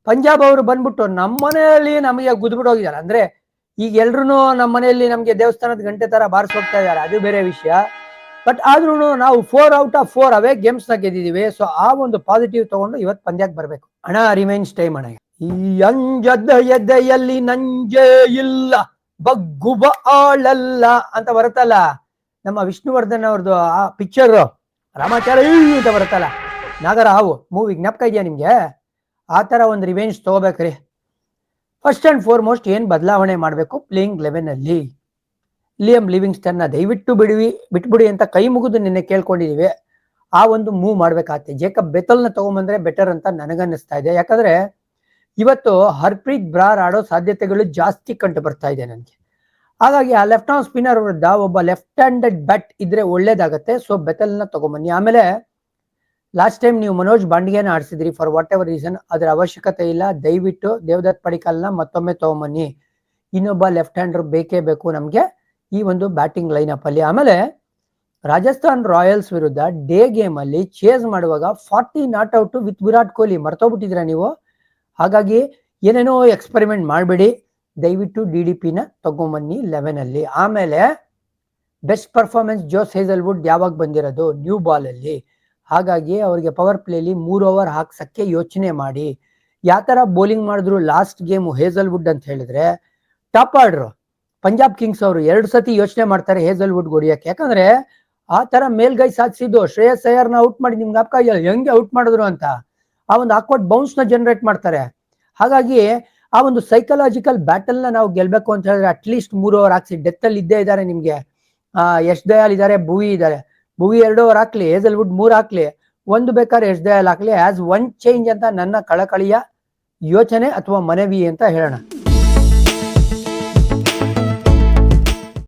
ಪಂಜಾಬ್ ಅವರು ಬಂದ್ಬಿಟ್ಟು ನಮ್ಮ ಮನೆಯಲ್ಲಿ ನಮಗೆ ಗುದ್ಬಿಟ್ಟು ಹೋಗಿದ್ದಾರೆ. ಅಂದ್ರೆ ಈಗ ಎಲ್ರು ನಮ್ಮ ಮನೆಯಲ್ಲಿ ನಮ್ಗೆ ದೇವಸ್ಥಾನದ ಗಂಟೆ ತರ ಬಾರಿಸಿ ಹೋಗ್ತಾ ಇದ್ದಾರೆ, ಅದು ಬೇರೆ ವಿಷಯ. ಬಟ್ ಆದ್ರೂ ನಾವು 4 ಔಟ್ ಆಫ್ 4 ಅವೇ ಗೇಮ್ಸ್ ನ ಗೆದ್ದಿದೀವಿ. ಸೊ ಆ ಒಂದು ಪಾಸಿಟಿವ್ ತಗೊಂಡು ಇವತ್ತು ಪಂದ್ಯಕ್ಕೆ ಬರ್ಬೇಕು ಅಣ್ಣ. ರಿಮೈನ್ಸ್ ಟೈಮ್ ಅಣ್ಣ. ಈ ಅಂಜದ ಎದೆಯಲ್ಲಿ ನಂಜೇ ಇಲ್ಲ ಬಗ್ಗುಬ ಆಳಲ್ಲ ಅಂತ ಬರುತ್ತಲ್ಲ ನಮ್ಮ ವಿಷ್ಣುವರ್ಧನ್ ಅವ್ರದ್ದು ಆ ಪಿಕ್ಚರ್ ರಾಮಾಚಾರ್ಯ ಅಂತ ಬರುತ್ತಲ್ಲ, ನಾಗರಾವು ಮೂವಿ ಜ್ಞಾಪಕ ಇದೆಯಾ ನಿಮ್ಗೆ? ಆ ತರ ಒಂದು ರಿವೆಂಜ್ ತಗೋಬೇಕ್ರಿ. ಫಸ್ಟ್ ಅಂಡ್ ಫಾರ್ಮೋಸ್ಟ್ ಏನ್ ಬದಲಾವಣೆ ಮಾಡಬೇಕು ಪ್ಲೇಯಿಂಗ್ 11 ಅಲ್ಲಿ, ಲಿಯಮ್ ಲಿವಿಂಗ್ಸ್ಟನ್ ನ ದಯವಿಟ್ಟು ಬಿಟ್ಬಿಡಿ ಅಂತ ಕೈ ಮುಗಿದು ನಿನ್ನೆ ಕೇಳ್ಕೊಂಡಿದೀವಿ. ಆ ಒಂದು ಮೂವ್ ಮಾಡ್ಬೇಕಾಗತ್ತೆ. ಜೇಕಬ್ ಬೆತಲ್ ನ ತಗೊಂಬಂದ್ರೆ ಬೆಟರ್ ಅಂತ ನನಗನ್ನಿಸ್ತಾ ಇದೆ. ಯಾಕಂದ್ರೆ ಇವತ್ತು ಹರ್ಪ್ರೀತ್ ಬ್ರಾರ್ ಆಡೋ ಸಾಧ್ಯತೆಗಳು ಜಾಸ್ತಿ ಕಂಡು ಬರ್ತಾ ಇದೆ ನನಗೆ. ಹಾಗಾಗಿ ಆ ಲೆಫ್ಟ್ ಆರ್ಮ್ ಸ್ಪಿನ್ನರ್ ವಿರುದ್ಧ ಒಬ್ಬ ಲೆಫ್ಟ್ ಹ್ಯಾಂಡೆಡ್ ಬ್ಯಾಟ್ ಇದ್ರೆ ಒಳ್ಳೇದಾಗತ್ತೆ. ಸೊ ಬೆತಲ್ ನ ತಗೊಂಬನ್ನಿ. ಆಮೇಲೆ ಲಾಸ್ಟ್ ಟೈಮ್ ನೀವು ಮನೋಜ್ ಬಾಂಡಿಗೆನ ಆಡಿಸಿದ್ರಿ ಫಾರ್ ವಾಟ್ ಎವರ್ ರೀಸನ್, ಅದ್ರ ಅವಶ್ಯಕತೆ ಇಲ್ಲ. ದಯವಿಟ್ಟು ದೇವದತ್ ಪಡಿಕಲ್ನ ಮತ್ತೊಮ್ಮೆ ತಗೊಂಬನ್ನಿ. ಇನ್ನೊಬ್ಬ ಲೆಫ್ಟ್ ಹ್ಯಾಂಡರ್ ಬೇಕೇ ಬೇಕು ನಮ್ಗೆ ಈ ಒಂದು ಬ್ಯಾಟಿಂಗ್ ಲೈನ್ ಅಪ್ ಅಲ್ಲಿ. ಆಮೇಲೆ ರಾಜಸ್ಥಾನ್ ರಾಯಲ್ಸ್ ವಿರುದ್ಧ ಡೇ ಗೇಮ್ ಅಲ್ಲಿ ಚೇಸ್ ಮಾಡುವಾಗ 40 not out with Virat Kohli ಮರ್ತೋಗ್ಬಿಟ್ಟಿದ್ರ ನೀವು. ಹಾಗಾಗಿ ಏನೇನೋ ಎಕ್ಸ್ಪೆರಿಮೆಂಟ್ ಮಾಡಬೇಡಿ. ದಯವಿಟ್ಟು DDP ನ ತಗೊಂಬನ್ನಿ 11 ಅಲ್ಲಿ. ಆಮೇಲೆ ಬೆಸ್ಟ್ ಪರ್ಫಾರ್ಮೆನ್ಸ್ ಜೋಸ್ ಹೇಸಲ್ವುಡ್ ಯಾವಾಗ ಬಂದಿರೋದು? ನ್ಯೂ ಬಾಲ್ ಅಲ್ಲಿ. ಹಾಗಾಗಿ ಅವರಿಗೆ ಪವರ್ ಪ್ಲೇಲಿ 3 ಓವರ್ ಹಾಕ್ಸಕ್ಕೆ ಯೋಚನೆ ಮಾಡಿ. ಯಾವ ತರ ಬೌಲಿಂಗ್ ಮಾಡಿದ್ರು ಲಾಸ್ಟ್ ಗೇಮ್ ಹೇಸಲ್ವುಡ್ ಅಂತ ಹೇಳಿದ್ರೆ, ಟಾಪ್ ಆರ್ಡರ್ ಪಂಜಾಬ್ ಕಿಂಗ್ಸ್ ಅವರು 2 ಸತಿ ಯೋಚನೆ ಮಾಡ್ತಾರೆ ಹೇಸಲ್ವುಡ್ ಹೊಡಿಯಕ್ಕೆ. ಯಾಕಂದ್ರೆ ಆ ತರ ಮೇಲ್ಗೈ ಸಾಧಿಸಿದ್ದು ಶ್ರೇಯಸ್ ಅಯ್ಯರ್ನ ಔಟ್ ಮಾಡಿ ನಿಮ್ಗೆ ಜ್ಞಾಪಕ ಇದೆಯಲ್ಲ ಹೆಂಗೆ ಔಟ್ ಮಾಡಿದ್ರು ಅಂತ. ಆ ಒಂದು ಆಕ್ವರ್ಡ್ ಬೌನ್ಸ್ ನ ಜನರೇಟ್ ಮಾಡ್ತಾರೆ. ಹಾಗಾಗಿ ಆ ಒಂದು ಸೈಕಲಾಜಿಕಲ್ ಬ್ಯಾಟಲ್ ನ ನಾವು ಗೆಲ್ಬೇಕು ಅಂತ ಹೇಳಿದ್ರೆ ಅಟ್ಲೀಸ್ಟ್ 3 ಓವರ್ ಹಾಕ್ಸಿ. ಡೆತ್ ಅಲ್ಲಿ ಇದ್ದೇ ಇದ್ದಾರೆ ನಿಮ್ಗೆ. ಯಶ್ ದಯಾಲ್ ಇದ್ದಾರೆ, ಭುವಿ ಇದ್ದಾರೆ. ಭುವಿ 2 ಓವರ್ ಹಾಕ್ಲಿ, ಹೇಸಲ್ವುಡ್ 3 ಹಾಕ್ಲಿ, ಒಂದು ಬೇಕಾದ್ರೆ ಯಶ್ ದಯಾಲ್ ಹಾಕ್ಲಿ. ಆಸ್ ಒನ್ ಚೇಂಜ್ ಅಂತ ನನ್ನ ಕಳಕಳಿಯ ಯೋಚನೆ ಅಥವಾ ಮನವಿ ಅಂತ ಹೇಳೋಣ.